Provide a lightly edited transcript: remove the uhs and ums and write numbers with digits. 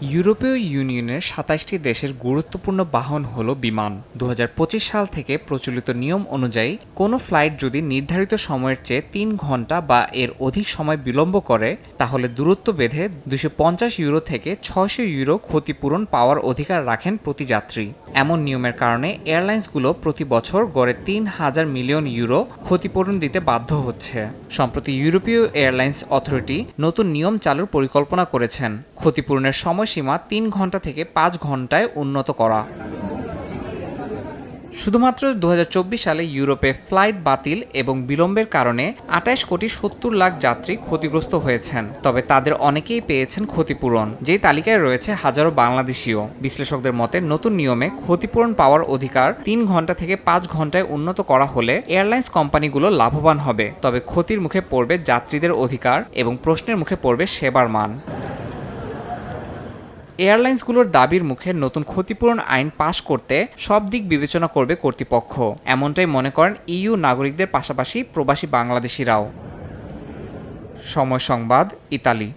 ইউরোপীয় ইউনিয়নের ২৭টি দেশের গুরুত্বপূর্ণ বাহন হল বিমান। ২০২৫ সাল থেকে প্রচলিত নিয়ম অনুযায়ী কোনো ফ্লাইট যদি নির্ধারিত সময়ের চেয়ে ৩ ঘন্টা বা এর অধিক সময় বিলম্ব করে, তাহলে দূরত্ব বেঁধে ২৫০ ইউরো থেকে ৬০০ ইউরো ক্ষতিপূরণ পাওয়ার অধিকার রাখেন প্রতি যাত্রী। এমন নিয়মের কারণে এয়ারলাইন্সগুলো প্রতি বছর গড়ে ৩,০০০ মিলিয়ন ইউরো ক্ষতিপূরণ দিতে বাধ্য হচ্ছে। সম্প্রতি ইউরোপীয় এয়ারলাইন্স অথরিটি নতুন নিয়ম চালুর পরিকল্পনা করেছেন, ক্ষতিপূরণের সময়সীমা ৩ ঘন্টা থেকে ৫ ঘন্টায় উন্নত করা। শুধুমাত্র ২০২৪ সালে ইউরোপে ফ্লাইট বাতিল এবং বিলম্বের কারণে ২৮,৭০,০০,০০০ যাত্রী ক্ষতিগ্রস্ত হয়েছেন। তবে তাদের অনেকেই পেয়েছেন ক্ষতিপূরণ, যেই তালিকায় রয়েছে হাজারো বাংলাদেশিও। বিশ্লেষকদের মতে নতুন নিয়মে ক্ষতিপূরণ পাওয়ার অধিকার ৩ ঘন্টা থেকে ৫ ঘন্টায় উন্নত করা হলে এয়ারলাইন্স কোম্পানিগুলো লাভবান হবে। তবে ক্ষতির মুখে পড়বে যাত্রীদের অধিকার এবং প্রশ্নের মুখে পড়বে সেবার মান। এয়ারলাইন্সগুলোর দাবির মুখে নতুন ক্ষতিপূরণ আইন পাশ করতে সব দিক বিবেচনা করবে কর্তৃপক্ষ, এমনটাই মনে করেন ইইউ নাগরিকদের পাশাপাশি প্রবাসী বাংলাদেশিরাও। সময় সংবাদ, ইতালি।